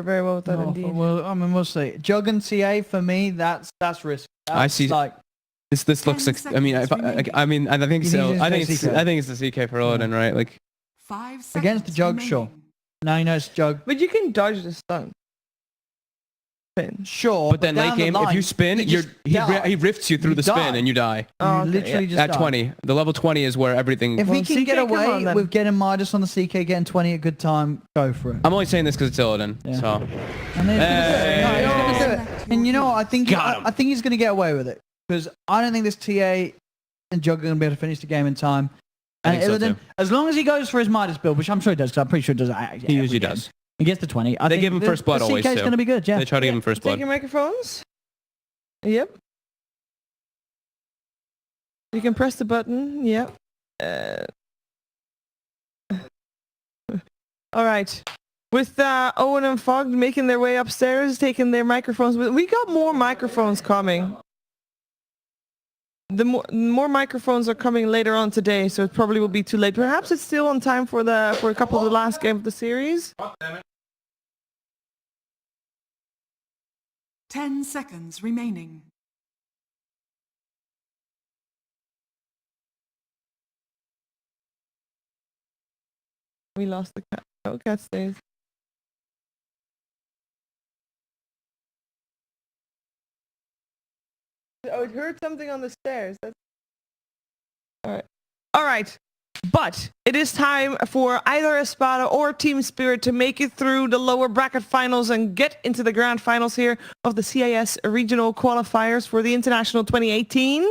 very well with that, Oh, indeed. well, I mean, we'll see. Jug and TA for me, that's risky. I see. Like, this looks like. I mean, I think so. I think it's the CK for Illidan, right? Like 5 seconds against the Jug, sure. Now you know it's Jug. But you can dodge the stun. Spin. Sure, but then late game, if you spin, he rifts you through the spin and you die. Oh, literally just at die. 20. The level 20 is where everything. If he can CK, get come away on, then. with getting Midas on the CK, getting 20 at a good time, go for it. I'm only saying this because it's Illidan. Yeah. So. And he's gonna do it. Hey. And you know what? I think Got him. I think he's going to get away with it because I don't think this TA and Jug are going to be able to finish the game in time. I And think so Illidan, too. as long as he goes for his Midas build, which I'm sure he does, because I'm pretty sure he does. He usually does. He gets the 20. I They think give him first blood the always, CK is too. going to be good. Yeah. They try to give him first Take blood. your microphones. Yep. You can press the button. Yep. All right. With Owen and Fogg making their way upstairs, taking their microphones. We got more microphones coming. The more microphones are coming later on today, so it probably will be too late. Perhaps it's still on time for a couple of the last game of the series. 10 seconds remaining. We lost the cat. Oh, cat stays. Oh, it heard something on the stairs. That's... All right. All right. But it is time for either Espada or Team Spirit to make it through the lower bracket finals and get into the grand finals here of the CIS regional qualifiers for the International 2018.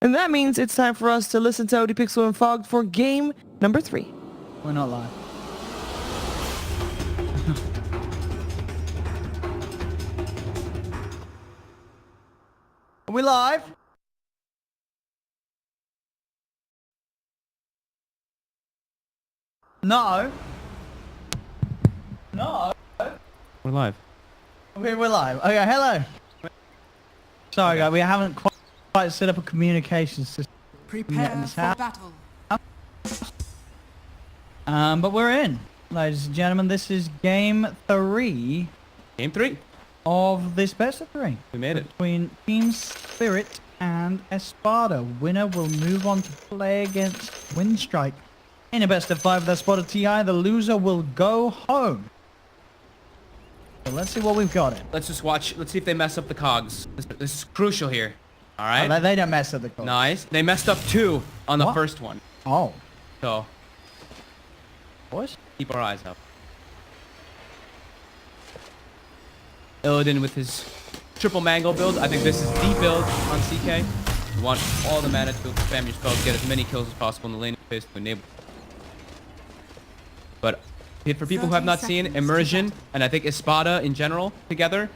And that means it's time for us to listen to ODPixel and Fog for game number 3. We're not live. Are we live? No. No. We're live. We're live. Okay, hello. Sorry, guys, we haven't quite set up a communication system. Prepare for battle. But we're in. Ladies and gentlemen, this is game 3 Game 3. of this best of 3. We made it. Between Team Spirit and Espada. Winner will move on to play against Windstrike. In a best of 5 with Espada TI, the loser will go home. So let's see what we've got in. Let's just watch. Let's see if they mess up the cogs. This is crucial here. All right. Oh, they don't mess up the call. Nice. They messed up 2 on the What? first one. Oh. So What? keep our eyes up. Illidan with his triple mango build. I think this is the build on CK. You want all the mana to spam your spells, get as many kills as possible in the lane phase to enable. But for people who have not seen Immersion and I think Espada in general together,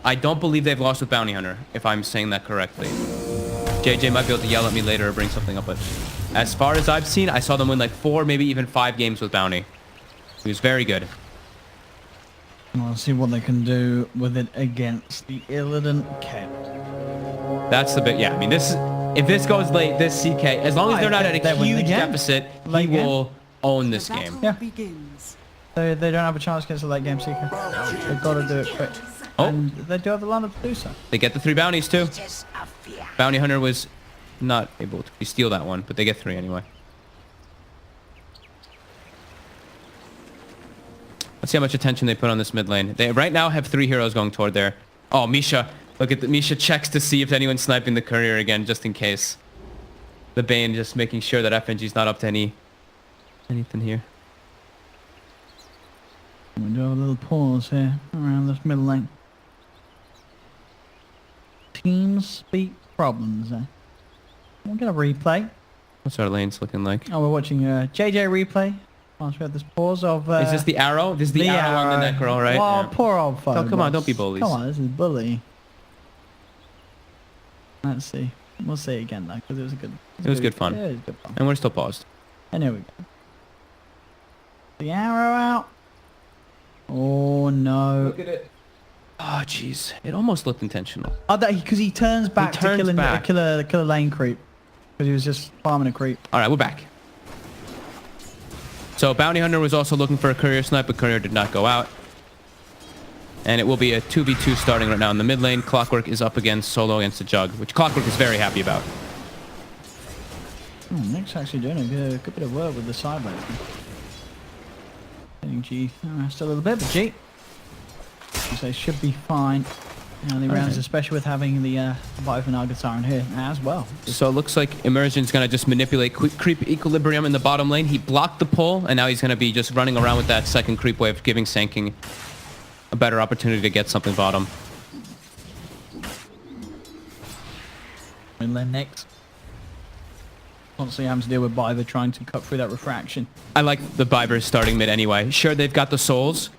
I don't believe they've lost with Bounty Hunter, if I'm saying that correctly. JJ might be able to yell at me later or bring something up, but as far as I've seen, I saw them win like 4, maybe even 5 games with Bounty. He was very good. We'll see what they can do with it against the Illidan Cat. That's the bit. Yeah, I mean, this is, if this goes late, this CK, as long as they're not at They a win the huge game. deficit, he Late game. will own this The game. battle Yeah. begins. They don't have a chance against the late game Seeker. They've got to do it quick. Oh. And they do have the line to do so. They get the 3 bounties too. Bounty Hunter was not able to steal that one, but they get 3 anyway. Let's see how much attention they put on this mid lane. They right now have 3 heroes going toward there. Oh, Misha. Look at the Misha checks to see if anyone's sniping the courier again, just in case. The Bane just making sure that FNG's not up to anything here. We do have a little pause here around this middle lane. Team speak problems there. We'll get a replay. What's our lanes looking like? Oh, we're watching JJ replay. Once we have this pause of... Is this the arrow? This is the arrow on the Necro, right? Oh, Yeah. poor old Phobos. Oh, come on, don't be bullies. Come on, this is bully. Let's see. We'll see it again though, because it was a good... It was good fun. Yeah, it was good fun. And we're still paused. And here we go. The arrow out. Oh no. Look at it. Oh, jeez. It almost looked intentional. Oh, because he turns back turns to back. kill a lane creep. Because he was just farming a creep. All right, we're back. So Bounty Hunter was also looking for a courier snipe, but courier did not go out. And it will be a 2v2 starting right now in the mid lane. Clockwork is up against Solo against the Jug, which Clockwork is very happy about. Oh, Nick's actually doing a good bit of work with the sideways. Getting G harassed a little bit, but G, they should be fine. Early rounds, especially with having the Vive and Guitar in here as well. So it looks like Immersion's going to just manipulate creep equilibrium in the bottom lane. He blocked the pull, and now he's going to be just running around with that second creep wave, giving Sanking a better opportunity to get something bottom. And then next, constantly having to deal with Biver trying to cut through that refraction. I like the Bivers starting mid anyway. Sure, they've got the souls,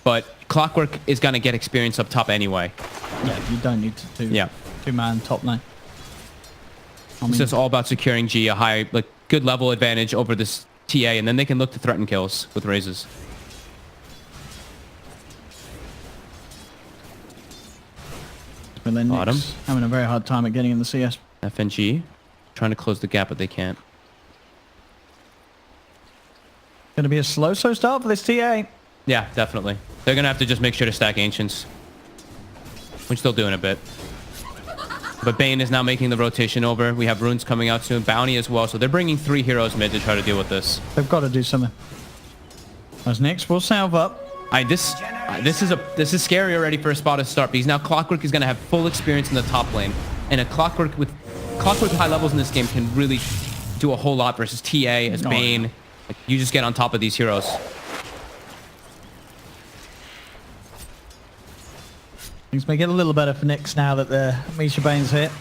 but Clockwork is going to get experience up top anyway. Yeah, you don't need to two-man top lane. It's just all about securing G a high, like, good level advantage over this TA, and then they can look to threaten kills with raises. And then Bottom. Nick's having a very hard time at getting in the CS. FNG trying to close the gap, but they can't. Going to be a slow start for this TA. Yeah, definitely. They're going to have to just make sure to stack Ancients, which they'll do in a bit. But Bane is now making the rotation over. We have Runes coming out soon. Bounty as well. So they're bringing 3 heroes mid to try to deal with this. They've got to do something. As Nyx will salve up. This is scary already for Espada to start, because now Clockwork is going to have full experience in the top lane. And a Clockwork with high levels in this game can really do a whole lot versus TA as Bane. Like, you just get on top of these heroes. Things may get a little better for Nyx now that the Misha Bane's hit.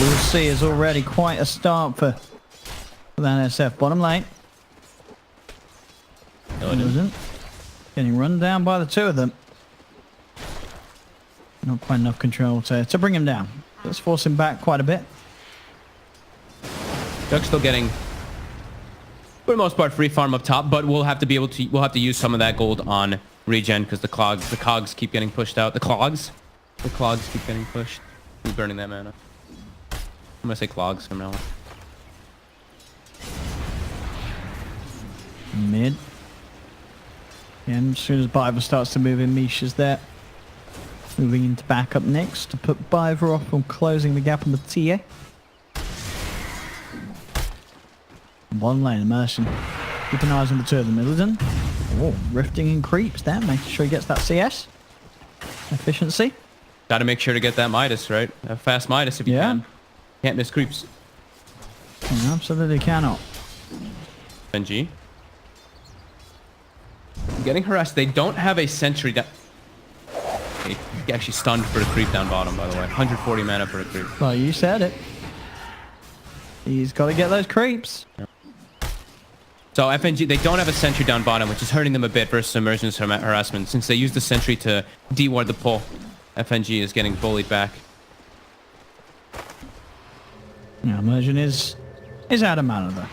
We'll see is already quite a start for that SF bottom lane. No, it isn't. Getting run down by the two of them. Not quite enough control to bring him down. Let's force him back quite a bit. Jug's still getting, for the most part, free farm up top, but we'll have to use some of that gold on regen because the cogs keep getting pushed out. The clogs keep getting pushed. He's burning that mana. I'm gonna say clogs from now on. Mid. And as soon as Biver starts to move in, Misha's there. Moving into back up next to put Biver off from closing the gap on the TA. One lane, Immersion. Keep an eye on the two of them. Middleton. Oh, rifting and creeps there, making sure he gets that CS. Efficiency. Got to make sure to get that Midas, right? A fast Midas if you can. Can't miss creeps. You absolutely cannot. NG. Getting harassed. They don't have a sentry that... He actually stunned for a creep down bottom, by the way. 140 mana for a creep. Well, you said it. He's got to get those creeps. Yeah. So FNG, they don't have a sentry down bottom, which is hurting them a bit versus Immersion's harassment. Since they used the sentry to deward the pull, FNG is getting bullied back. Yeah, Immersion is out of mana though.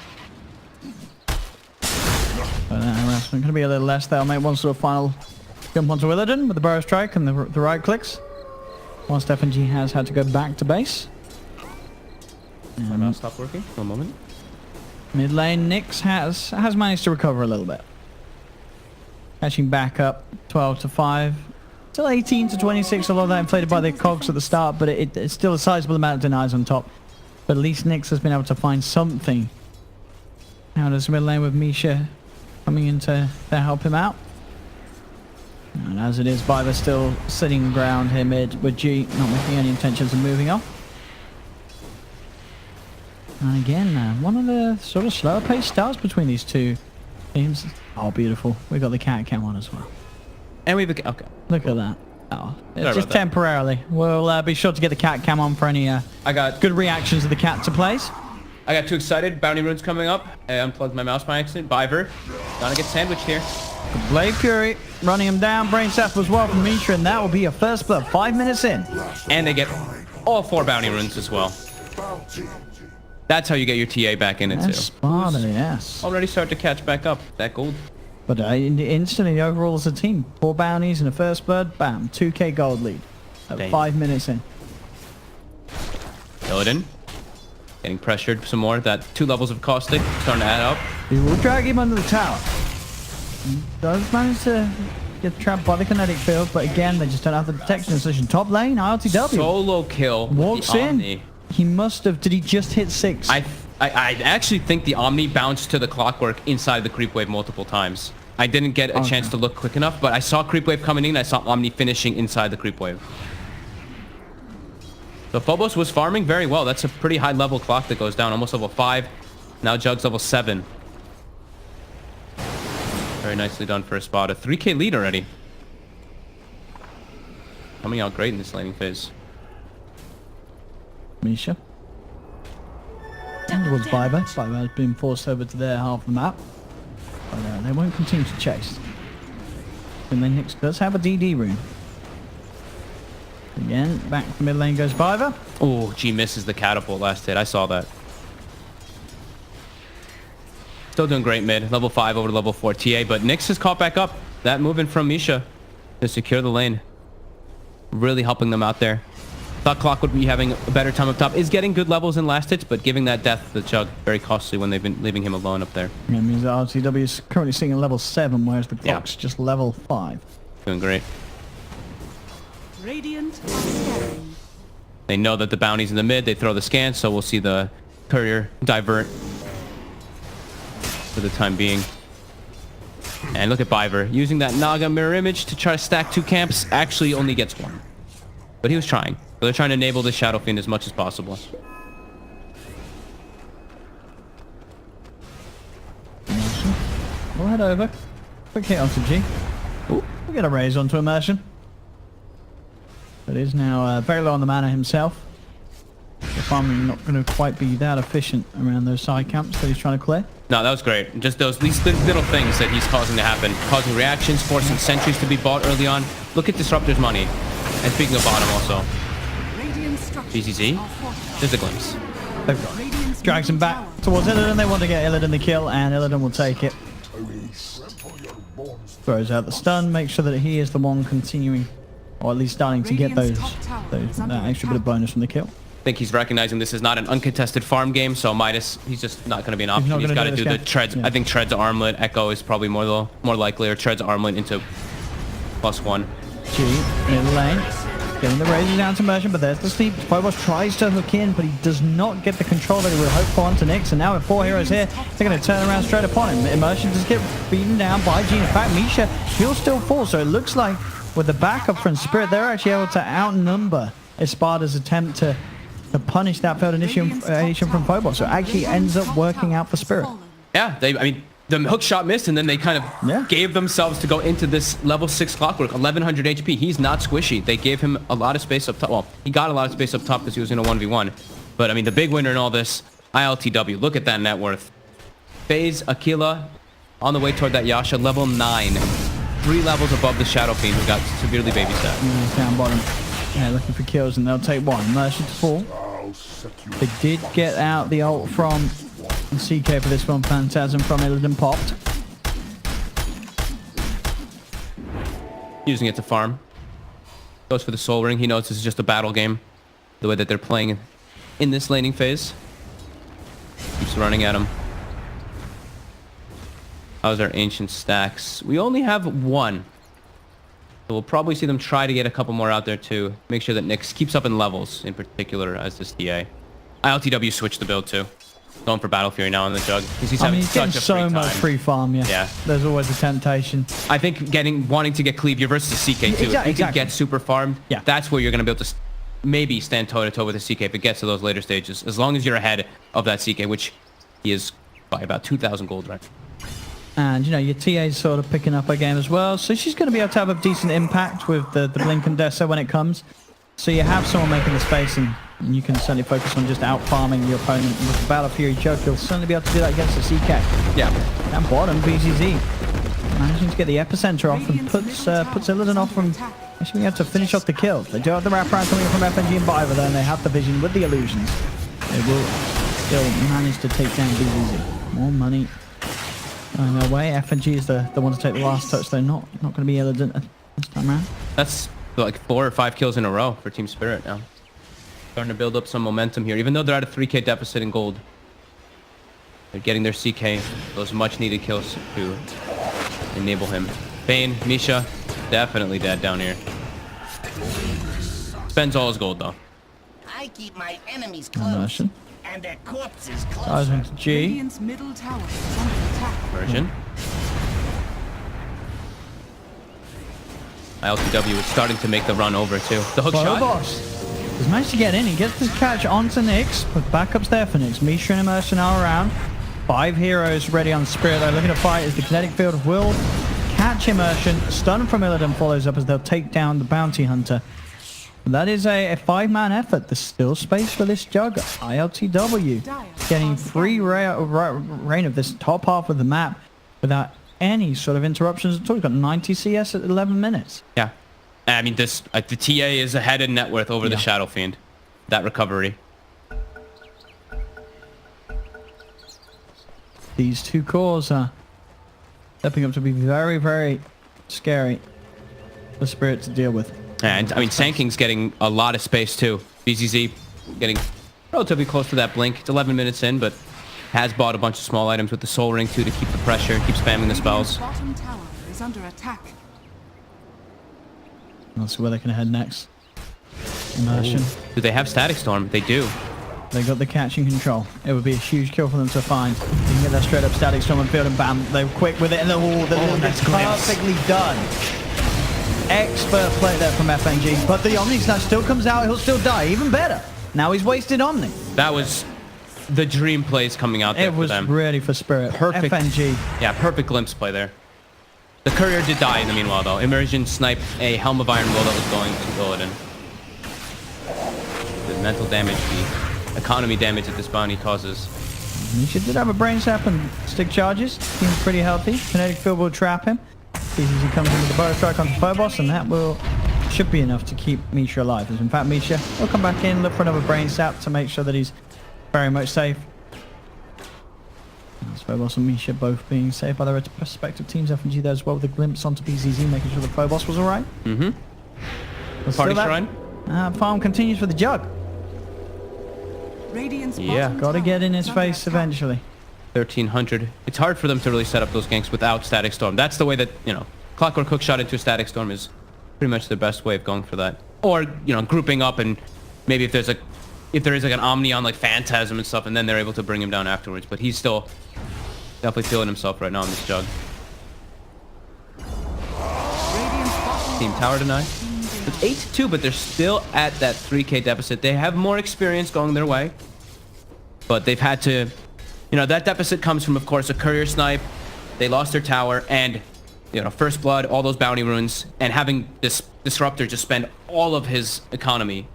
But harassment going to be a little less. They'll make one sort of final jump onto Willardon with the Burrow Strike and the right clicks. Whilst FNG has had to go back to base. My mouse stopped working. One moment. Mid lane, Nyx has managed to recover a little bit. Catching back up 12 to 5. Still 18 to 26, a lot of that inflated by the cogs at the start, but it's still a sizable amount of denies on top. But at least Nyx has been able to find something. Now does mid lane with Misha coming in to help him out. And as it is, Biver still sitting ground here mid with G, not making any intentions of moving off. And again, one of the sort of slower paced starts between these two teams. Oh, beautiful. We got the cat cam on as well. And we have a... Okay. Look at that. Oh, it's just temporarily. We'll be sure to get the cat cam on for any good reactions of the cat to plays. I got too excited. Bounty rune's coming up. I unplugged my mouse by accident. Biver. Gonna get sandwiched here. Blade Fury running him down. Brain Sap as well from Misha, and that will be a first blood 5 minutes in. And they get all 4 bounty runes as well. That's how you get your TA back in it too. Espada, yes. Already start to catch back up. That gold. But instantly overall as a team, 4 bounties and a first blood, bam, 2k gold lead. At 5 minutes in. Illidan. Getting pressured some more. That 2 levels of caustic starting to add up. He will drag him under the tower. He does manage to get trapped by the kinetic field, but again, they just don't have the detection decision. Top lane, ILTW. Solo kill. with Walks the in. Omni. He must have. Did he just hit 6? I actually think the Omni bounced to the clockwork inside the creep wave multiple times. I didn't get a chance to look quick enough, but I saw creep wave coming in. I saw Omni finishing inside the creep wave. So Phobos was farming very well. That's a pretty high level clock that goes down. Almost level 5. Now Jug's level 7. Very nicely done for Espada. 3k lead already. Coming out great in this laning phase. Misha. And towards Viber. Viber has been forced over to their half of the map. But they won't continue to chase. And then Nyx does have a DD rune. Again, back to mid lane goes Viber. Oh, G misses the catapult last hit. I saw that. Still doing great mid. Level 5 over to level 4 TA, but Nyx has caught back up. That movement from Misha to secure the lane. Really helping them out there. Thought Clock would be having a better time up top. Is getting good levels in last hits, but giving that death to Chug very costly when they've been leaving him alone up there. It means that RTW is currently sitting at level 7, whereas the Clock's just level 5. Doing great. Radiant are scaring. They know that the bounty's in the mid. They throw the scan, so we'll see the courier divert for the time being. And look at Biver using that Naga mirror image to try to stack 2 camps. Actually only gets 1, but he was trying. So they're trying to enable the Shadow Fiend as much as possible. We'll head over. Quick hit onto G. We'll get a raise onto Immersion. But is now very low on the mana himself. The farming not going to quite be that efficient around those side camps that he's trying to clear. No, that was great. Just these little things that he's causing to happen. Causing reactions, forcing sentries to be bought early on. Look at Disruptor's money. And speaking of bottom also. BZZ. Just a glimpse. They've got it. Drags him back towards Illidan. They want to get Illidan the kill, and Illidan will take it. Throws out the stun. Make sure that he is the one continuing, or at least starting to get that extra bit of bonus from the kill. I think he's recognizing this is not an uncontested farm game, so Midas, he's just not going to be an option. He's got to do the treads. Yeah. I think treads armlet. Echo is probably more likely, or treads armlet into +1. G in lane. Getting the raises down to Immersion, but there's the sleep. Phobos tries to hook in, but he does not get the control that he would hope for onto Nyx. And now with 4 heroes here, they're going to turn around straight upon him. Immersion does get beaten down by G. In fact, Misha, he'll still fall. So it looks like with the backup from Spirit, they're actually able to outnumber Espada's attempt to punish that failed initiation from Phobos. So it actually ends up working out for Spirit. Yeah, I mean, the hook shot missed, and then they kind of gave themselves to go into this level 6 clockwork. 1100 HP. He's not squishy. They gave him a lot of space up top. Well, he got a lot of space up top because he was in a 1v1. But, I mean, the big winner in all this, ILTW. Look at that net worth. FaZe, Aquila, on the way toward that Yasha, level 9. 3 levels above the Shadow Fiend, who got severely babysat. Down bottom. Yeah, looking for kills, and they'll take 1. Immersion to 4. They did get out the ult from CK for this one. Phantasm from Illidan popped. Using it to farm. Goes for the soul ring. He knows this is just a battle game. The way that they're playing in this laning phase. Keeps running at him. How's our ancient stacks? We only have 1. So we'll probably see them try to get a couple more out there too. Make sure that Nyx keeps up in levels, in particular as this TA. ILTW switched the build too. Going for Battle Fury now on the Jug. He's having getting such a so much free farm, yeah. There's always a temptation. I think wanting to get Cleave, you're versus a CK too. If you can get super farmed, that's where you're going to be able to maybe stand toe-to-toe with a CK if it gets to those later stages. As long as you're ahead of that CK, which he is by about 2,000 gold right now. And, you know, your TA's sort of picking up her game as well. So she's going to be able to have a decent impact with the Blink and Dessa when it comes. So you have someone making the space, and you can certainly focus on just out-farming your opponent. With the Battle Fury Joke, you'll certainly be able to do that against the CK. Yeah. Down bottom, BZZ managing to get the epicenter off and puts Illidan off from actually being able to finish off the kill. They do have the wraparound coming from FNG and Biver, though, and they have the vision with the illusions. They will still manage to take down BZZ. More money. In a way, FNG is the one to take the last touch, though. Not going to be Illidan this time around. That's like 4 or 5 kills in a row for Team Spirit now. Starting to build up some momentum here, even though they're at a 3k deficit in gold. They're getting their CK, those much needed kills to enable him. Bane, Misha, definitely dead down here. Spends all his gold, though. I keep my enemies close Immersion. and their corpses Dives closer. into G. Radiant's middle tower is under attack. Immersion. My LTW is starting to make the run over, too. The hook shot. Phobos. He's managed to get in. He gets this catch onto Nyx, with backups there for Nyx. Misha and Immersion are around. 5 heroes ready on Spirit. They're looking to fight as the kinetic field will catch Immersion. Stun from Illidan follows up as they'll take down the Bounty Hunter. That is a 5-man effort. There's still space for this Jug. ILTW getting free reign of this top half of the map without any sort of interruptions at all. He's got 90 CS at 11 minutes. Yeah. I mean, this the TA is ahead in net worth over the Shadow Fiend. That recovery. These two cores are stepping up to be very, very scary for Spirit to deal with. And, I mean, Sanking's getting a lot of space, too. BZZ getting relatively close to that blink. It's 11 minutes in, but has bought a bunch of small items with the Soul Ring, too, to keep the pressure, keep spamming the spells. Radiant's bottom tower is under attack. Let's see where they can head next. Immersion. Do they have Static Storm? They do. They got the catch in control. It would be a huge kill for them to find. You can get that straight up Static Storm and field and bam, they're quick with it and that's perfectly done. Expert play there from FNG, but the Omni Snatch still comes out, he'll still die, even better. Now he's wasted Omni. That was the dream plays coming out there It was for them. ready for Spirit. Perfect. FNG. Yeah, perfect glimpse play there. The courier did die in the meanwhile, though. Immersion sniped a Helm of Iron Will that was going to Illidan. The mental damage, the economy damage that this bounty causes. Misha did have a brain sap and stick charges. Seems pretty healthy. Kinetic field will trap him. Sees as he comes in with the bow strike onto Phobos, and that should be enough to keep Misha alive. As in fact, Misha will come back in, look for another brain sap to make sure that he's very much safe. Phobos and Misha both being safe by their respective teams. FNG there as well with a glimpse onto BZZ, making sure that Phobos was alright. Mm-hmm. Party Shrine? Farm continues for the Jug. Radiant's Yeah. bottom Gotta tower get in is his under face attack. eventually. 1,300. It's hard for them to really set up those ganks without Static Storm. That's the way that, you know, Clockwork Hook shot into a Static Storm is pretty much the best way of going for that. Or, you know, grouping up and maybe if there is like an Omni on like Phantasm and stuff, and then they're able to bring him down afterwards. But he's still definitely feeling himself right now on this Jug. Radiant's bottom Team Tower denied. It's 8-2, but they're still at that 3k deficit. They have more experience going their way, but they've had to, you know, that deficit comes from, of course, a courier snipe. They lost their tower, and, you know, First Blood, all those bounty runes, and having this Disruptor just spend all of his economy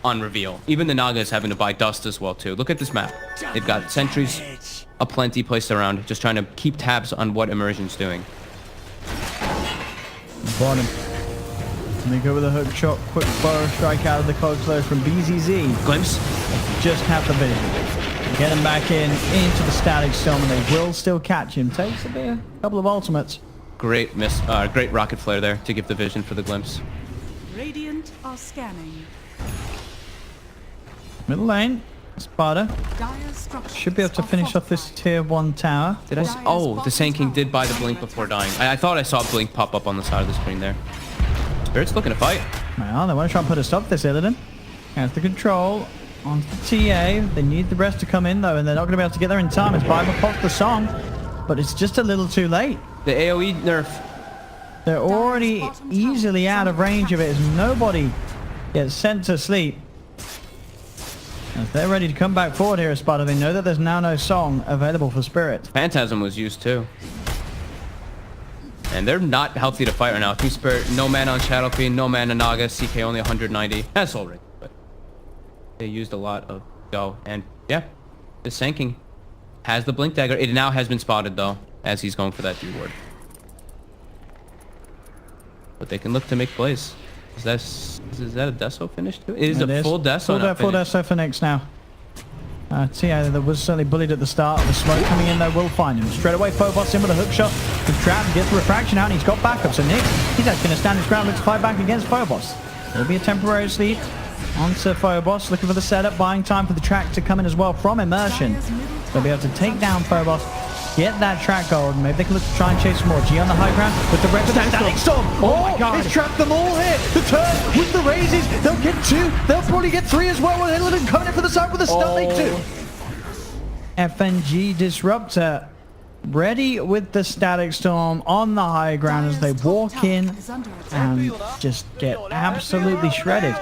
on reveal. Even the Naga is having to buy dust as well, too. Look at this map. They've got sentries aplenty placed around, just trying to keep tabs on what Immersion's doing. Bottom. And they go with a hook shot, quick bow strike out of the close close from BZZ. Glimpse. Just have the vision. Get him back into the Static Storm, and they will still catch him. Takes a couple of ultimates. Great miss, great rocket flare there to give the vision for the glimpse. Radiant are scanning. Middle lane, Espada Dire structures should be able to are finish off this fortified. tier 1 tower. Did I? Oh, the Sand King did buy the blink before dying. I thought I saw a blink pop up on the side of the screen there. Spirit's looking to fight. Well, they want to try and put a stop to this, Illidan. Has the control onto the TA. They need the rest to come in, though, and they're not going to be able to get there in time as Bible pops the song. But it's just a little too late. The AoE nerf. They're already easily out of range of it as nobody gets sent to sleep. As they're ready to come back forward here, Espada, they know that there's now no song available for Spirit. Phantasm was used too. And they're not healthy to fight right now. Team Spirit, no mana on Shadow Fiend, no mana Naga, CK only 190. That's Soul Ring, but they used a lot of go. And yeah, the Sand King has the Blink Dagger. It now has been spotted though, as he's going for that D ward. But they can look to make plays. Is that a Deso finish too? It is a full Deso now Full finish. Deso for next now. Tia that was certainly bullied at the start. The smoke coming in though will find him. Straight away Phobos in with a hook shot. The trap gets the refraction out and he's got backup. So Nick, he's actually going to stand his ground and fight back against Phobos. It'll be a temporary sleep onto Phobos. Looking for the setup, buying time for the track to come in as well from Immersion. They'll be able to take down Phobos get that track gold. Maybe they can look to try and chase some more. G on the high ground with the red Static Storm. Oh my god. It's trapped them all here. The turn with the raises. They'll get 2. They'll probably get 3 as well. With Illidan coming in for the side with a stun. They do. FNG Disruptor ready with the Static Storm on the high ground as they walk in and just get absolutely shredded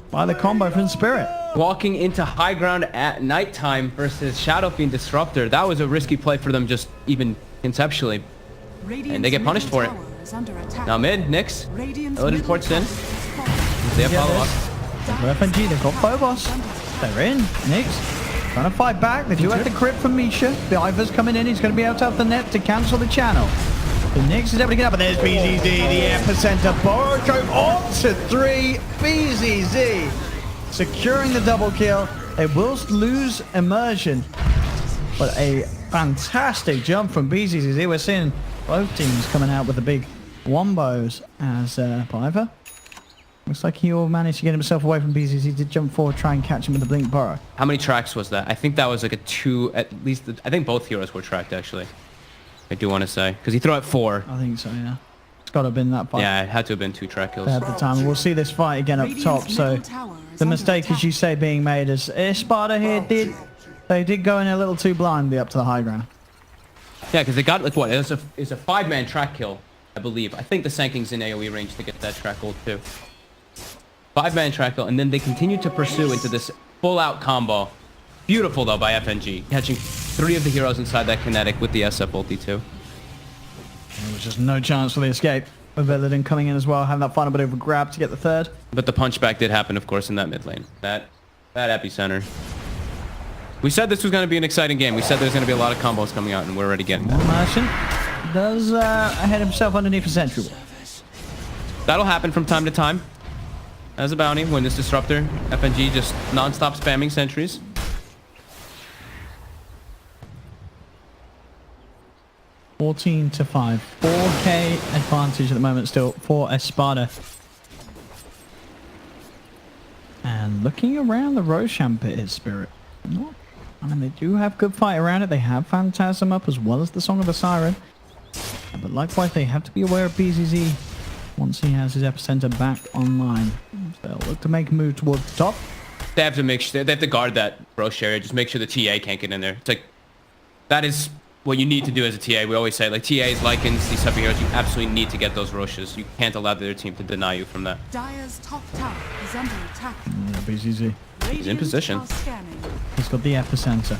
by the combo from Spirit. Walking into high ground at nighttime versus Shadow Fiend Disruptor, that was a risky play for them just even conceptually. And they get punished for it. Now mid, Nyx, Illidan ports in. They have follow-up. FNG, they've got Phobos. They're in. Nyx trying to fight back. They do have the crit from Misha. The Ivor's coming in. He's going to be able to have the net to cancel the channel. The Nyx is able to get up, but there's BZZ, the epicenter. Burrow drove on to 3. BZZ securing the double kill. They will lose immersion, but a fantastic jump from BZZ. We're seeing both teams coming out with the big wombos as Piper. Looks like he all managed to get himself away from BZZ. He did jump forward, try and catch him with the blink burrow. How many tracks was that? I think that was like a 2, at least. I think both heroes were tracked, actually. I do want to say. Because he threw out 4. I think so, yeah. It's got to have been that fight. Yeah, it had to have been 2 track kills. At the time. We'll see this fight again up top. So the mistake, as you say, being made is Espada here did go in a little too blindly up to the high ground. Yeah, because they got, like, what? It's a 5-man track kill, I believe. I think the Sanking's in AoE range to get that track gold, too. 5-man track kill, and then they continue to pursue into this full-out combo. Beautiful, though, by FNG. Catching 3 of the heroes inside that kinetic with the SF ulti, too. There was just no chance for the escape. With Illidan coming in as well, having that final bit of a grab to get the 3rd. But the punchback did happen, of course, in that mid lane. That epicenter. We said this was going to be an exciting game. We said there's going to be a lot of combos coming out, and we're already getting that. Merchant does head himself underneath a sentry wall. That'll happen from time to time. As a bounty, when this Disruptor, FNG just non-stop spamming sentries. $14 to 5. 4K advantage at the moment still for Espada. And looking around the Roshan pit is Spirit. I mean, they do have good fight around it. They have Phantasm up as well as the Song of the Siren. But likewise, they have to be aware of BZZ once he has his epicenter back online. They'll look to make a move towards the top. They have to make sure, they have to guard that Roche area. Just make sure the TA can't get in there. It's like, that is what you need to do as a TA. We always say, like, TAs, Lycans, these type of heroes, you absolutely need to get those Roches. You can't allow the other team to deny you from that. Dire's top tower is under attack. BZZ. He's in position. He's got the epicenter.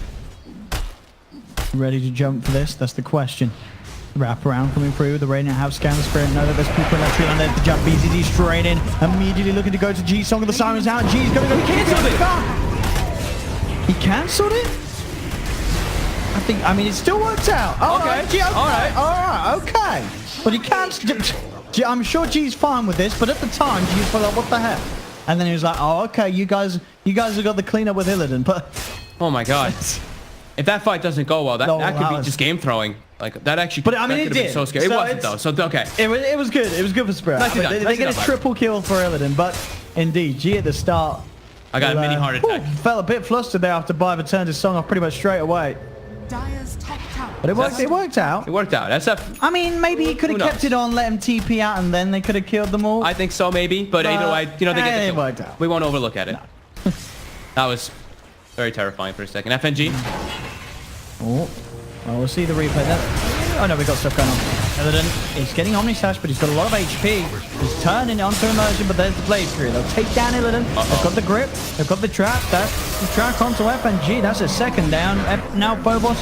Ready to jump for this? That's the question. Wrap around coming through. The Radiant have scanned the Spirit. Know that there's people in that tree line there to jump. BZZ straight in. Immediately looking to go to G. Song of the Sirens out. G's going to go. He cancelled it. He cancelled it? I mean, it still worked out. Okay. G, okay. All right. Okay. But he can't. I'm sure G's fine with this, but at the time, G's like, what the heck? And then he was like, oh, okay, you guys have got the cleanup with Illidan, but... Oh my god. If that fight doesn't go well, that could be just game throwing. Like, that actually... But I mean, it did. So scary. It wasn't, though, so okay. It was good. It was good for Spirit. They get a triple kill for Illidan, but indeed, G at the start... I got a mini heart attack. Felt a bit flustered there after Biver turned his song off pretty much straight away. Dire's top tower. But it worked out. It worked out. SF. I mean, maybe he could have kept it on, let him TP out, and then they could have killed them all. I think so, maybe. But either way, you know, they get the kill. Worked out. We won't overlook at it. No. That was very terrifying for a second. FNG. Oh, well, we'll see the replay there. Oh no, we got stuff going on. Illidan is getting Omnislash, but he's got a lot of HP. He's turning onto immersion, but there's the blade through. They'll take down Illidan. They've got the grip. They've got the trap. That's the track onto FNG. That's a second down. Now Phobos.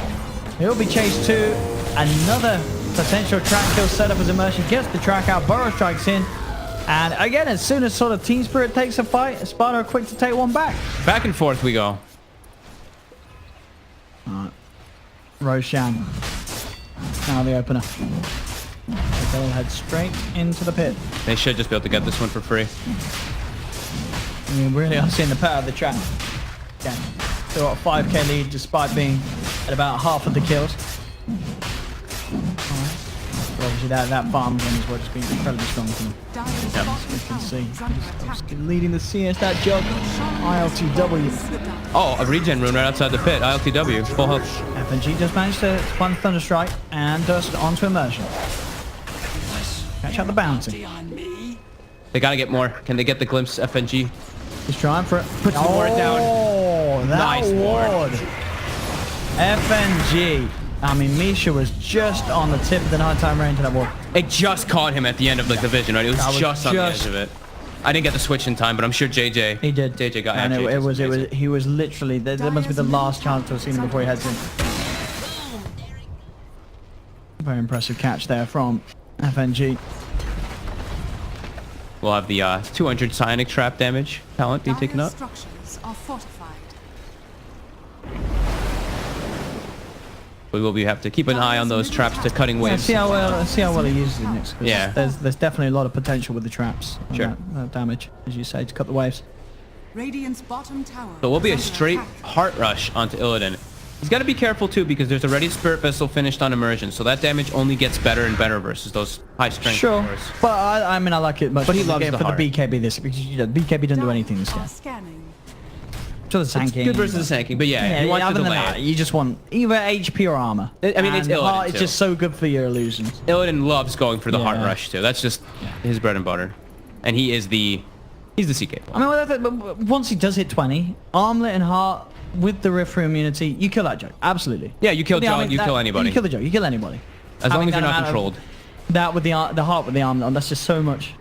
He'll be chased to another potential track kill setup as immersion gets the track out. Burrow strikes in. And again, as soon as sort of Team Spirit takes a fight, Espada are quick to take one back. Back and forth we go. Alright. Roshan. Now the opener. They'll head straight into the pit. They should just be able to get this one for free. I mean, really, I'm seeing the power of the trap. Again, still got a 5k lead despite being at about half of the kills. Alright. obviously that farm game as well has been incredibly strong for them. Dire's You bottom can tower see. is under He's attack. obviously leading the CS, that jug. ILTW. Oh, a regen rune right outside the pit. ILTW. Full health. FNG just managed to find Thunderstrike and dust onto immersion. Catch out the bounty. They gotta get more. Can they get the glimpse, FNG? He's trying for it. Puts the ward down. Oh, that Nice ward. FNG. I mean, Misha was just on the tip of the nighttime range of that ward. It just caught him at the end of like the vision, right? It That was was just on the just- edge of it. I didn't get the switch in time, but I'm sure JJ. He did. JJ got And JJ 's it was, amazing. he was literally, that must be the last chance to have seen him before he heads in. Very impressive catch there from FNG. We'll have the 200 psionic trap damage talent being taken Dire's up. structures are fortified. We will have to keep an eye on those traps to cutting Yeah, waves. see how well he uses it next. 'Cause Yeah. There's definitely a lot of potential with the traps. And Sure. that damage, as you say, to cut the waves. Radiant's bottom tower. So we'll be a is under straight attack. heart rush onto Illidan. He's got to be careful too because there's already Spirit Vessel finished on immersion, so that damage only gets better and better versus those high strength Sure, cores. but I mean I like it much. But he more loves for the the heart. BKB this because the BKB doesn't do anything this game. Are scanning. So the It's tanking. good versus the tanking, but yeah, Yeah, you want to other than delay that, it. you just want either HP or armor. I mean, it's And Illidan, heart is too. just so good for your illusions. Illidan loves going for the heart Yeah. rush too. That's just his bread and butter, and he's the CK I mean, but once he does hit 20, armlet and heart with the rift immunity, you kill that joke. Absolutely. Yeah, you kill But yeah, I Jog, mean, you that- kill anybody. You kill the joke. You kill anybody. As long Having as you're that not amount of- controlled. That with the heart with the armlet on, that's just so much.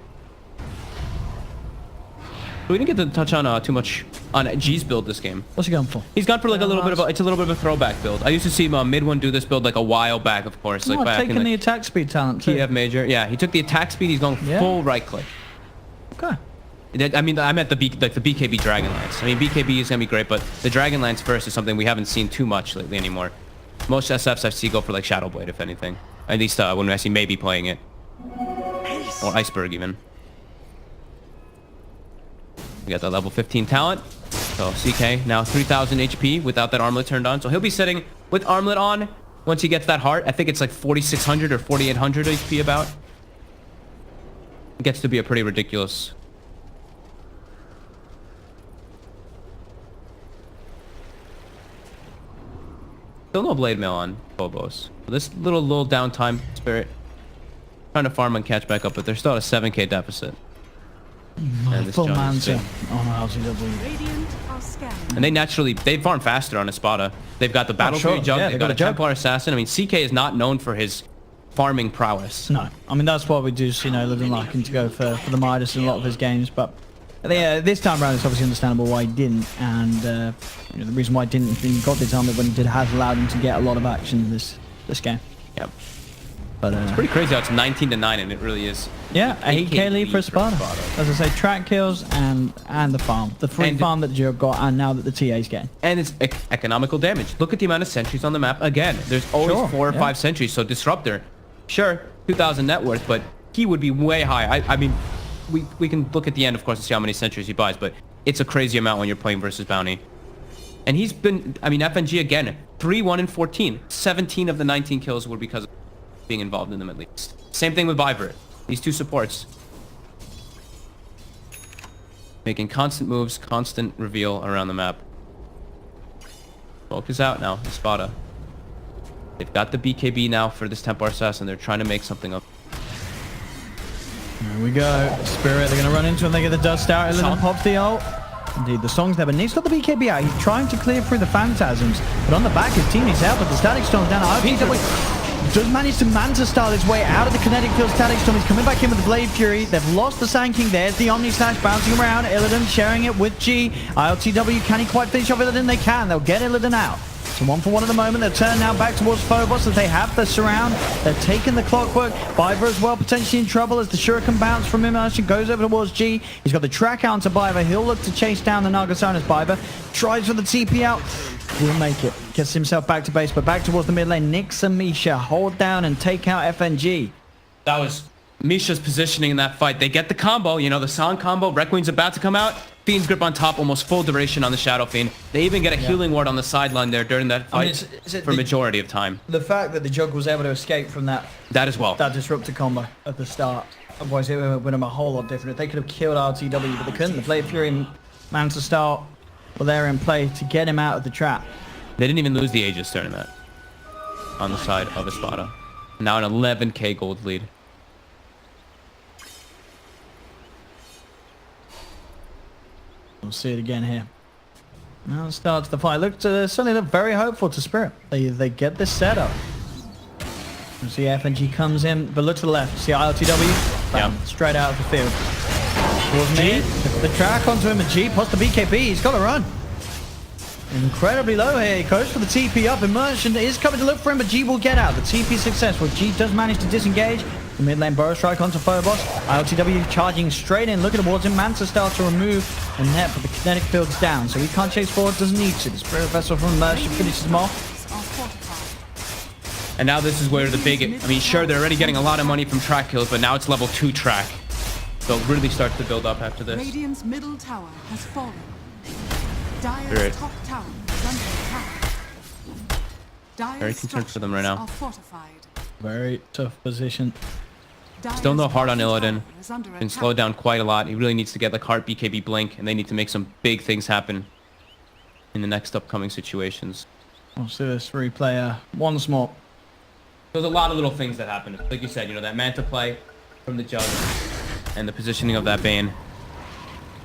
We didn't get to touch on too much on G's build this game. What's he going for? He's gone for like a little bit of Hearts. it's a little bit of a throwback build. I used to see mid one do this build like a while back, of course, like Oh, back taking in the the attack speed talent too. Kiev major. Yeah, he took the attack speed. He's going Yeah. full right click. Okay. I mean, I meant the BKB Dragonlance. I mean, BKB is gonna be great, but the Dragonlance first is something we haven't seen too much lately anymore. Most SFs I see go for like Shadowblade, if anything. At least when I see maybe playing it, or Iceberg even. We got the level 15 talent. So CK now 3,000 HP without that armlet turned on. So he'll be sitting with armlet on once he gets that heart. I think it's like 4,600 or 4,800 HP about. It gets to be a pretty ridiculous. Still no blade mail on Phobos. This little downtime spirit. Trying to farm and catch back up, but they're still at a 7k deficit. And this Full John is manta big. on LCW. Radiant are scanning. And they farm faster on Espada. They've got the Battle sure. Fury Jug, Yeah, they've they got got a a jug. Templar Assassin. I mean, CK is not known for his farming prowess. No, I mean that's what we do. You know, living liking to go for the Midas in a lot of his games, but this time around it's obviously understandable why he didn't, and you know, the reason why he didn't he got this armor when he did has allowed him to get a lot of action this game. Yep. But Pretty crazy how it's 19-9 and it really is. yeah, 8k 8K lead for Espada. Espada. As I say, track kills and the farm, the free And- farm that the Joe got, and now that the TA's getting. And it's economical damage. Look at the amount of sentries on the map. Again, there's always Sure, 4 or yeah. 5 sentries. So Disruptor, sure, 2,000 net worth, but he would be way high. I mean, we can look at the end, of course, to see how many sentries he buys, but it's a crazy amount when you're playing versus Bounty. And he's been, I mean, FNG again, 3-1 and 14. 17 of the 19 kills were because of being involved in them at least. Same thing with Viper. These two supports. Making constant moves, constant reveal around the map. Focus out now, Espada. They've got the BKB now for this Templar Assassin. They're trying to make something up. There we go. Spirit, they're going to run into him. They get the dust out. Illidan Song. pops the ult. Indeed, the song's there, but Nick's got the BKB out. He's trying to clear through the Phantasms. But on the back, his team needs help, but the Static Storm's down. RPW does manage to Manta style his way out of the kinetic field. Static Storm is coming back in with the Blade Fury. They've lost the Sand King. There's the Omni Slash bouncing around. Illidan sharing it with G. ILTW, can he quite finish off Illidan? They can. They'll get Illidan out. So 1-for-1 at the moment. They'll turn now back towards Phobos as they have the surround. They're taking the clockwork. Biver as well, potentially in trouble as the Shuriken bounce from him. Actually goes over towards G. He's got the track out onto Biver. He'll look to chase down the Nagasarn as Biver tries for the TP out. Will make it. Gets himself back to base, but back towards the mid lane. Nyx and Misha hold down and take out FNG. That was Misha's positioning in that fight. They get the combo, you know, the Song combo. Requiem's about to come out. Fiend's Grip on top, almost full duration on the Shadow Fiend. They even get a healing ward on the sideline there during that fight for majority of time. The fact that the Jug was able to escape from that as well. That disruptor combo at the start. Otherwise, it would have been a whole lot different. They could have killed RTW, but they couldn't. The Blade Fury and Manta Star were there in play to get him out of the trap. They didn't even lose the Aegis during that. On the side of Espada. Now an 11k gold lead. We'll see it again here. Now it starts the fight. Suddenly look very hopeful to Spirit. They get this setup. You see FNG comes in, but look to the left. See ILTW? Bam, straight out of the field. Towards me. The track onto him, and G plus the BKB. He's got to run. Incredibly low here. He goes for the TP up. Immersion is coming to look for him, but G will get out. The TP successful. G does manage to disengage. The mid lane Burrow Strike onto Phobos. ILTW charging straight in, looking towards him. Manta starts to remove the net, but the kinetic field's down, so he can't chase forward, doesn't need to. The Spirit Vessel from Immersion finishes him off. And now this is where the big... I mean, sure, they're already getting a lot of money from track kills, but now it's level 2 track. So it really starts to build up after this. Radiant's middle tower has fallen. Dire's top tower is under attack. Very concerned for them right now. Are fortified. Very tough position. Still no heart on Illidan. Been Been slowed down quite a lot. He really needs to get like heart, BKB, Blink, and they need to make some big things happen in the next upcoming situations. We'll see this replay once more. There's a lot of little things that happen. Like you said, you know, that Manta play from the Jug and the positioning of that Bane.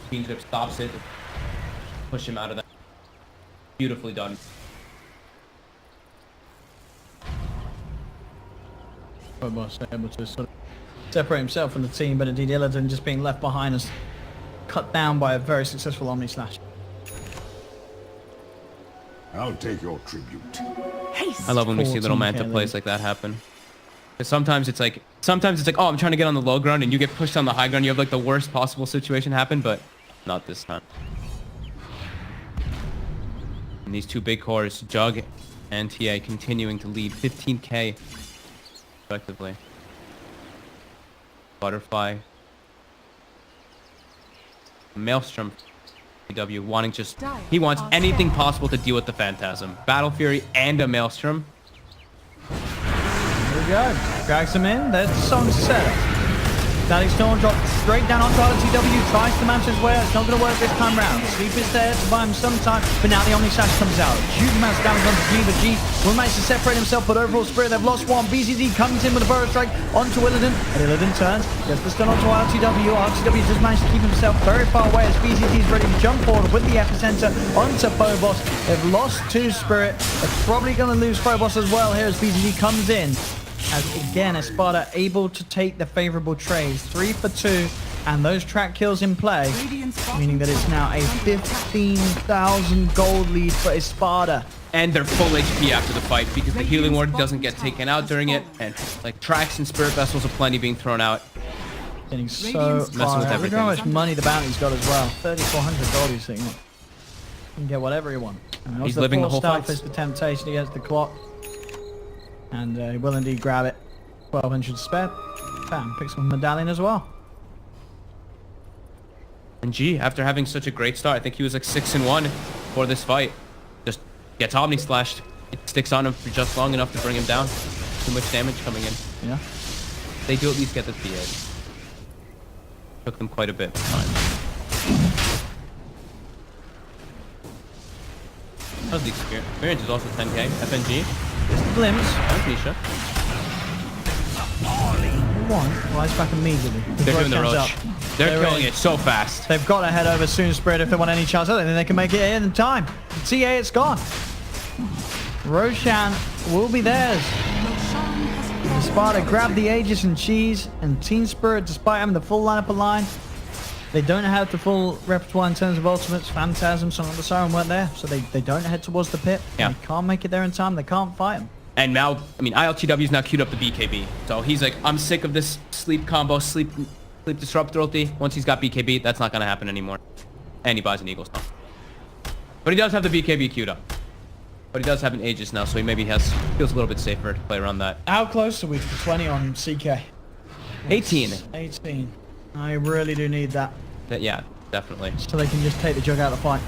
Fiend Grip stops it. Push him out of that. Beautifully done. Phobos able to sort of separate himself from the team, but indeed Illidan just being left behind is cut down by a very successful Omni Slash. I'll take your tribute. I love when we see little Manta plays like that happen. Because sometimes it's like, oh, I'm trying to get on the low ground and you get pushed on the high ground. You have like the worst possible situation happen, but not this time. And these two big cores, Jug and TA, continuing to lead 15k respectively. Butterfly. Maelstrom. W wanting just... He wants anything possible to deal with the Phantasm. Battle Fury and a Maelstrom. There we go. Drags him in. There's the song set. Static Storm drops straight down onto RTW. Tries to manage his way. It's not going to work this time round. Sleep is there to buy him some time, but now the Omni Slash comes out. Huge amounts of damage onto G, but G will manage to separate himself, but overall Spirit, they've lost one. BZZ comes in with a Burrow Strike onto Illidan, and Illidan turns. Gets the stun onto RTW. RTW just managed to keep himself very far away as BZZ is ready to jump forward with the epicenter onto Phobos. They've lost 2 Spirit. They're probably going to lose Phobos as well here as BZZ comes in. As again, Espada able to take the favorable trades. 3 for 2, and those track kills in play, meaning that it's now a 15,000 gold lead for Espada. And they're full HP after the fight because the healing ward doesn't get taken out during it, and like tracks and spirit vessels are plenty being thrown out. Getting so far. Look at how much money the bounty's got as well. 3,400 gold he's sitting on. He can get whatever he wants. He's living the whole fight. Is the temptation against the clock. And he will indeed grab it. 1,200 spare. Bam, picks up a medallion as well. And G, after having such a great start, I think he was like 6-1 for this fight. Just gets Omni Slashed. It sticks on him for just long enough to bring him down. Too much damage coming in. Yeah. They do at least get the TA. Took them quite a bit of time. How's the experience? Experience is also 10k. FNG. Glimpse. And Misha. One. Flies back immediately. They're doing the rush. They're killing it so fast. They've got to head over soon, Spirit, if they want any chance. I don't think they can make it in time. TA, it's gone. Roshan will be theirs. Espada grab the Aegis and Cheese, and Team Spirit, despite having the full lineup aligned, they don't have the full repertoire in terms of ultimates. Phantasm, Song of the Siren weren't there, so they don't head towards the pit. Yeah. They can't make it there in time. They can't fight them. And now, I mean, ILTW's now queued up the BKB. So he's like, I'm sick of this sleep combo, sleep disruptor ulti. Once he's got BKB, that's not going to happen anymore. And he buys an Eagle Stomp. But he does have the BKB queued up. But he does have an Aegis now, so he maybe feels a little bit safer to play around that. How close are we to 20 on CK? 18. 18. I really do need that. Yeah, definitely. So they can just take the jug out of the fight.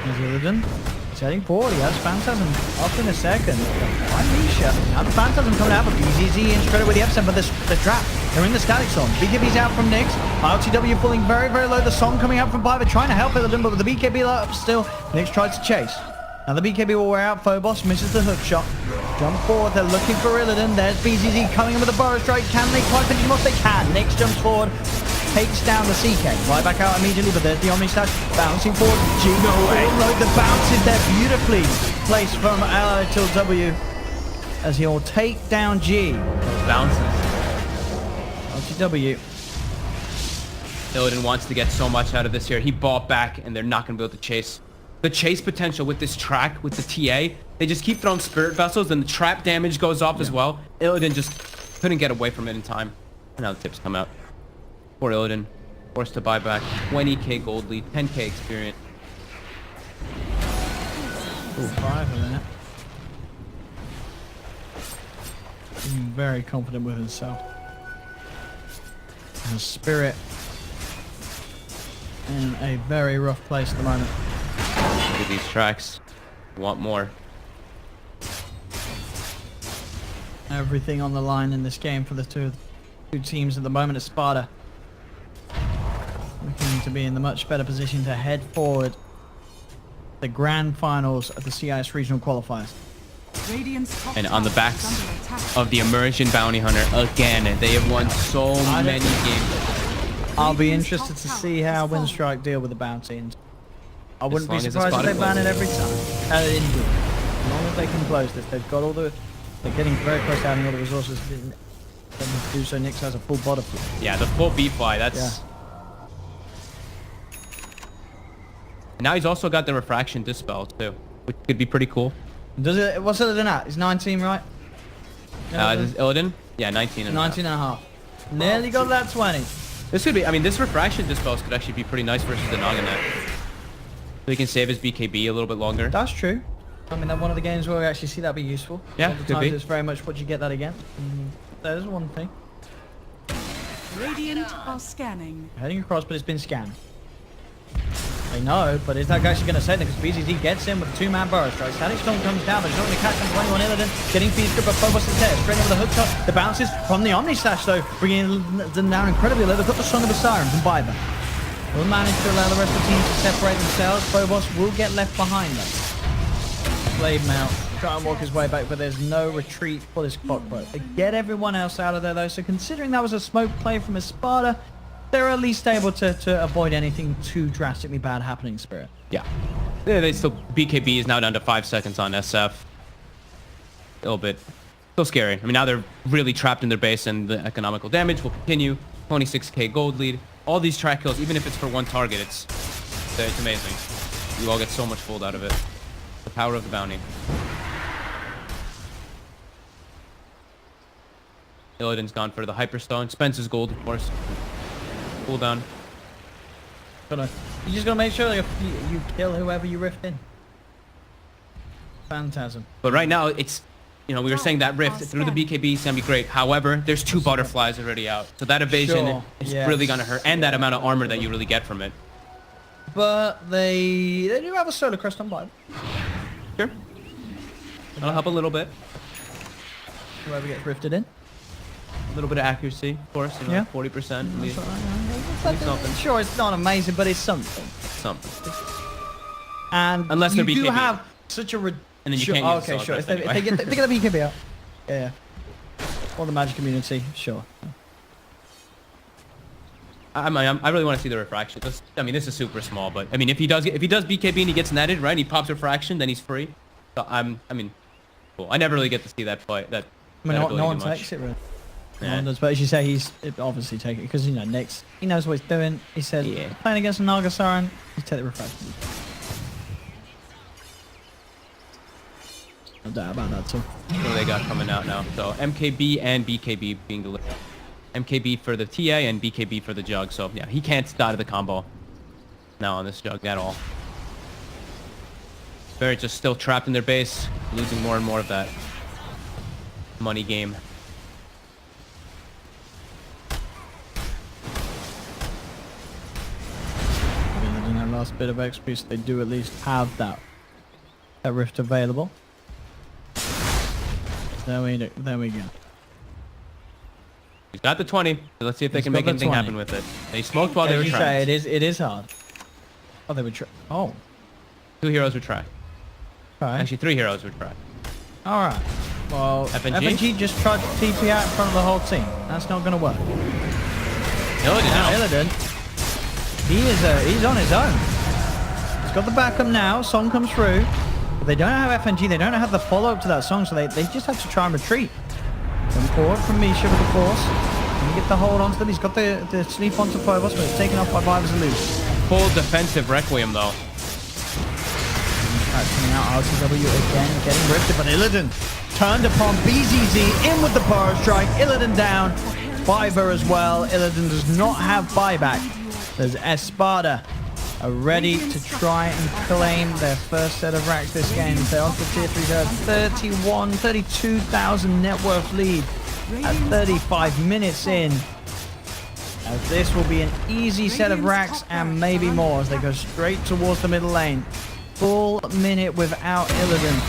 There's Illidan. He's heading forward. He has Phantasm up in a second. Why Misha? Now the Phantasm coming out, but BZZ in credit with the epicenter, but the trap. They're in the static zone. BKB's out from Nyx. RTW falling very, very low. The song coming out from Piper trying to help Illidan, but with the BKB up still, Nyx tries to chase. Now the BKB will wear out. Phobos misses the hook shot. Jump forward. They're looking for Illidan. There's BZZ coming in with a burrow strike. Can they quite finish him off? They can. Nyx jumps forward. Takes down the CK. Right back out immediately, but there's the Omni Slash bouncing forward. G. No way. The bounce is there beautifully placed from L till W as he'll take down G. Those bounces. LTW. Illidan wants to get so much out of this here. He bought back, and they're not going to be able to chase. The chase potential with this track, with the TA, they just keep throwing Spirit Vessels, and the trap damage goes up as well. Illidan just couldn't get away from it in time. And now the tips come out. Poor Illidan, forced to buy back 20k gold lead, 10k experience. Ooh, 5 of that. Very confident with himself. And Spirit in a very rough place at the moment. Look at these tracks. Want more. Everything on the line in this game for the two teams at the moment. Espada looking to be in the much better position to head forward the grand finals of the CIS regional qualifiers. Radiant's top And on the tower backs is under attack. of the Immersion Bounty Hunter again. They have won so many games. I'll be interested to see how Windstrike deal with the bounty. And I wouldn't be long as surprised if Espada they ban it closes. every time. Indeed. As long as they can close this, they've got all the. They're getting very close to having all the resources to do so. Nyx has a full butterfly. Yeah, the full B-Fly, that's... Yeah. And now he's also got the Refraction Dispel, too, which could be pretty cool. Does it? What's it than that? It's 19, right? This is Illidan? Yeah, 19 and 19 and a half. Nearly got that 20. This could be... I mean, this Refraction Dispels could actually be pretty nice versus the Naganet. So he can save his BKB a little bit longer. That's true. I mean, that's one of the games where we actually see that be useful. Yeah, Other could times be. it's very much what you get that again. That is one thing. Radiant are scanning. Heading across, but it's been scanned. They know, but is that actually going to save them? Because BZZ gets in with a 2-man burrow strike. Static Storm comes down, but he's not going to catch him for anyone. Illidan getting feed grip, but Phobos is there. Straight over the hook shot. The bounces from the Omni Slash, though, bringing them down incredibly low. They've got the Song of the Siren from Biber. Will manage to allow the rest of the team to separate themselves. Phobos will get left behind them. Blade Mount, try and walk his way back, but there's no retreat for this Clockwork. They get everyone else out of there, though, so considering that was a smoke play from Espada, they're at least able to avoid anything too drastically bad happening, Spirit. Yeah. They still... BKB is now down to 5 seconds on SF. A little bit... Still scary. I mean, now they're really trapped in their base, and the economical damage will continue. 26k gold lead. All these track kills, even if it's for one target, it's amazing. You all get so much fold out of it. The power of the bounty. Illidan's gone for the Hyperstone. Spends his gold, of course. Cooldown. You just gotta make sure you kill whoever you rift in. Phantasm. But right now, it's... You know, we were saying that rift through the BKB is going to be great. However, there's 2 butterflies already out. So that evasion is really going to hurt. And that amount of armor that you really get from it. But they do have a solar crest on Bible. Sure. That'll help a little bit. Whoever gets rifted in. A little bit of accuracy, of course. You know, Yeah. 40%. Something. Sure, it's not amazing, but it's something. Something. And Unless you they're do BKB. have such a... And then you sure. can't use Okay, the sure. Solar If they Crest get the BKB out. Yeah. Or the magic community, sure. I really want to see the refraction. I mean, this is super small, but I mean, if he does BKB and he gets netted, right? And he pops refraction, then he's free. So I mean, cool. I never really get to see that fight. That. I mean, that no ability one too much. takes it really. Yeah. No one does, but as you say, he's obviously taking it because you know Nyx. He knows what he's doing. He said, Yeah. playing against a Naga Siren, you take the refraction. No doubt about that too. What do they got coming out now? So MKB and BKB being delivered. MKB for the TA and BKB for the Jug. So yeah, he can't start the combo now on this Jug at all. They're just still trapped in their base, losing more and more of that money game. last bit of XP, so they do at least have that rift available. There we go. He's got the 20. So let's see if they can make anything happen with it. They smoked while they were As you trying. say, it is hard. Oh, they would try. Oh, 2 heroes would try. okay. Actually, 3 heroes would try. All right. Well, FNG? FNG just tried to TP out in front of the whole team. That's not going to work. Illidan Now, now. Illidan, he's on his own. He's got the backup now. Song comes through. But they don't have FNG. They don't have the follow-up to that song, so they just have to try and retreat. Come forward from Misha with the force. And get the hold onto them. He's got the sleep onto Phobos, but it's taken off by Vivers and Loose. Full defensive Requiem, though. Coming out, RTW again, getting ripped, but Illidan turned upon BZZ, in with the power strike, Illidan down, Fiver as well. Illidan does not have buyback. There's Espada ready to try and claim their first set of racks this game. They're on to tier 3, they're 32,000 net worth lead at 35 minutes in. As this will be an easy set of racks and maybe more as they go straight towards the middle lane. Full minute without Illidan.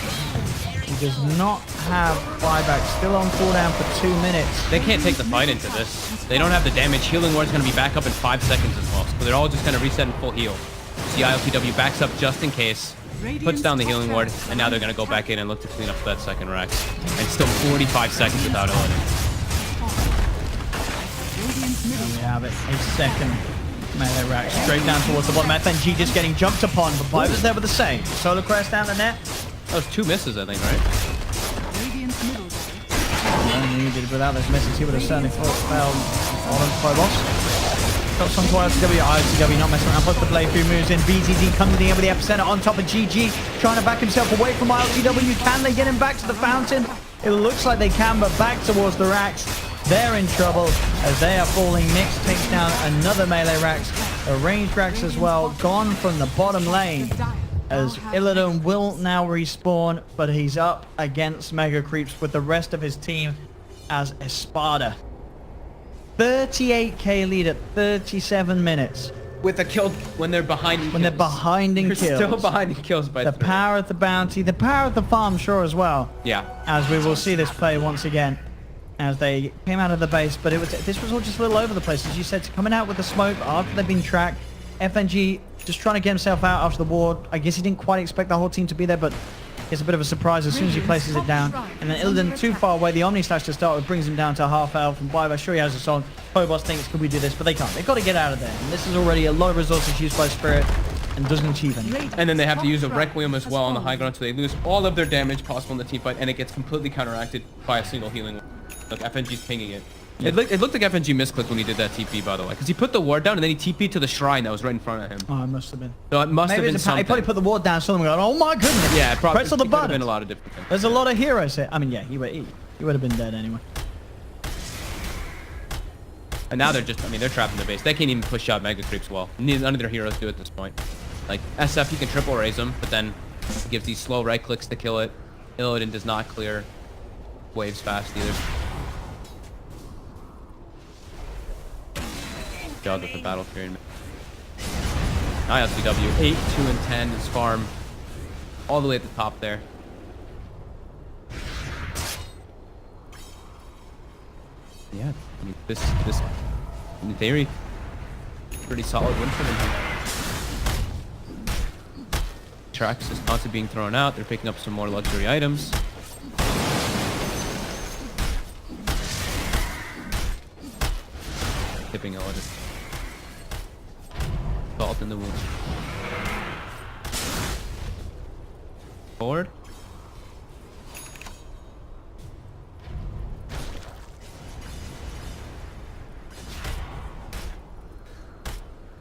He does not have buyback. Still on cooldown for 2 minutes. They can't take the fight into this. They don't have the damage. Healing Ward's going to be back up in 5 seconds as well. So they're all just going to reset in full heal. See ILTW backs up just in case. Puts down the Healing Ward. And now they're going to go back in and look to clean up that second Rex. And still 45 seconds without Illidan. And we have it. A second melee rack straight down towards the bottom. FNG just getting jumped upon, but Viper's there with the save. Solar Crest down the net. That was 2 misses, I think, right? Needed without those misses. He would have certainly failed on Phobos. Got some to ILTW not messing around. Puts the playthrough moves in. BZZ coming in with the epicenter on top of GG. Trying to back himself away from ILTW. Can they get him back to the fountain? It looks like they can, but back towards the racks. They're in trouble as they are falling. Nyx takes down another melee racks. A ranged racks as well. Gone from the bottom lane. As Illidan will now respawn, but he's up against Mega Creeps with the rest of his team as Espada. 38k lead at 37 minutes. With a kill when they're behind in kills. When they're behind in They're kills. still behind in kills by The 3. power of the bounty, the power of the farm, sure, as well. Yeah. As we will see this play once again. As they came out of the base, but this was all just a little over the place. As you said, coming out with the smoke after they've been tracked. FNG just trying to get himself out after the ward. I guess he didn't quite expect the whole team to be there, but it's a bit of a surprise as soon as he places it down. And then Illidan too far away. The Omni Slash to start with brings him down to half health. And Biva sure he has a song. Phobos thinks, could we do this? But they can't. They've got to get out of there. And this is already a lot of resources used by Spirit and doesn't achieve anything. And then they have to use a Requiem as well on the high ground, so they lose all of their damage possible in the team fight, and it gets completely counteracted by a single healing. Look, FNG's pinging it. It looked like FNG misclicked when he did that TP, by the way, because he put the ward down and then he TP'd to the shrine that was right in front of him. Oh, it must have been. So it must have been He something. probably put the ward down, saw them going, oh my goodness. Yeah, probably. Press on the It could have button. been a lot of different things. There's a lot of heroes here. I mean, yeah, he would have been dead anyway. And now they're just, I mean, they're trapped in the base. They can't even push out Mega Creeps well. None of their heroes do at this point. Like, SF, you can triple raise them, but then he gives these slow right clicks to kill it. Illidan does not clear waves fast either. Jug with the battle period. ILTW 8, 2, and 10 is farm all the way at the top there. Yeah, I mean, this in theory, pretty solid win for them. Trax is constantly being thrown out. They're picking up some more luxury items. Tipping a lot of salt in the wound. Forward.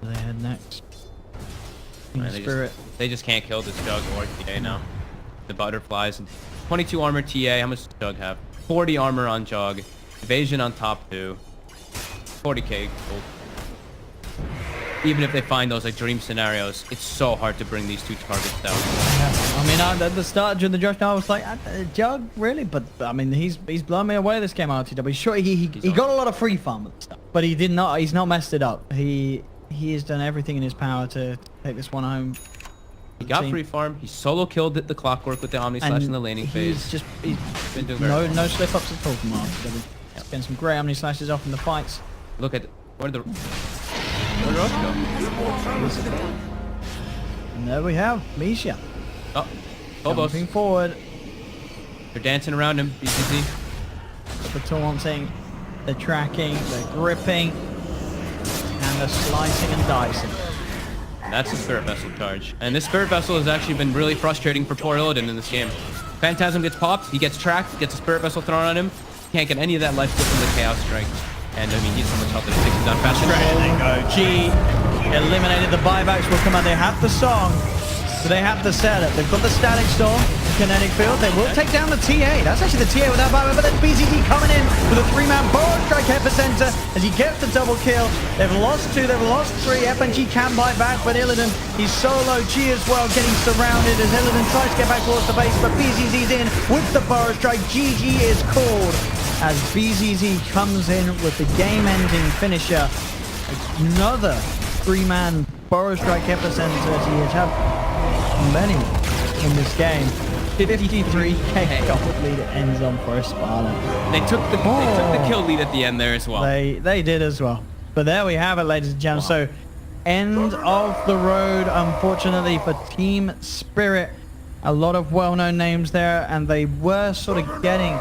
They head next. Man, Spirit. they just can't kill this Jug or TA now. The butterflies. 22 armor TA. How much does Jug have? 40 armor on Jug. Evasion on top 2. 40k gold. Even if they find those like dream scenarios, it's so hard to bring these two targets down. Yeah. I mean, at the start during the Josh, I was like, Jug, really? But I mean, he's blown me away this game, RTW. Sure, he got a lot of free farm and stuff, but he did not. He's not messed it up. He he has done everything in his power to take this one home. He got Team. free farm. He solo killed the clockwork with the Omni Slash in the laning phase. He's been doing very well. no slip ups at all from Arthur. He's getting some great Omni Slashes off in the fights. Look at where the Rush go? And there we have Misha Oh, Phobos. jumping forward. They're dancing around him. BCC. The taunting, the tracking, the gripping, and the slicing and dicing. And that's the Spirit Vessel charge. And this Spirit Vessel has actually been really frustrating for poor Illidan in this game. Phantasm gets popped, he gets tracked, gets a Spirit Vessel thrown on him. Can't get any of that life from the Chaos Strike. And I mean, he's so much health that he takes him down faster. There they go. G eliminated the buybacks will come out. They have the song, so they have the setup. They've got the Static Storm, Kinetic Field. They will take down the TA. That's actually the TA without buyback, but then BZD coming in with a 3-man Burrow Strike epicenter as he gets the double kill. They've lost 2, they've lost 3. FNG can buy back, but Illidan, he's solo. G as well, getting surrounded as Illidan tries to get back towards the base, but BZZ's in with the Burrow Strike. GG is called as BZZ comes in with the game-ending finisher. Another 3-man Burrow Strike epicenter. He has had many in this game. 53k gold lead ends on for Espada. They took the kill lead at the end there as well. They did as well. But there we have it, ladies and gentlemen. So end of the road, unfortunately, for Team Spirit. A lot of well-known names there, and they were sort of getting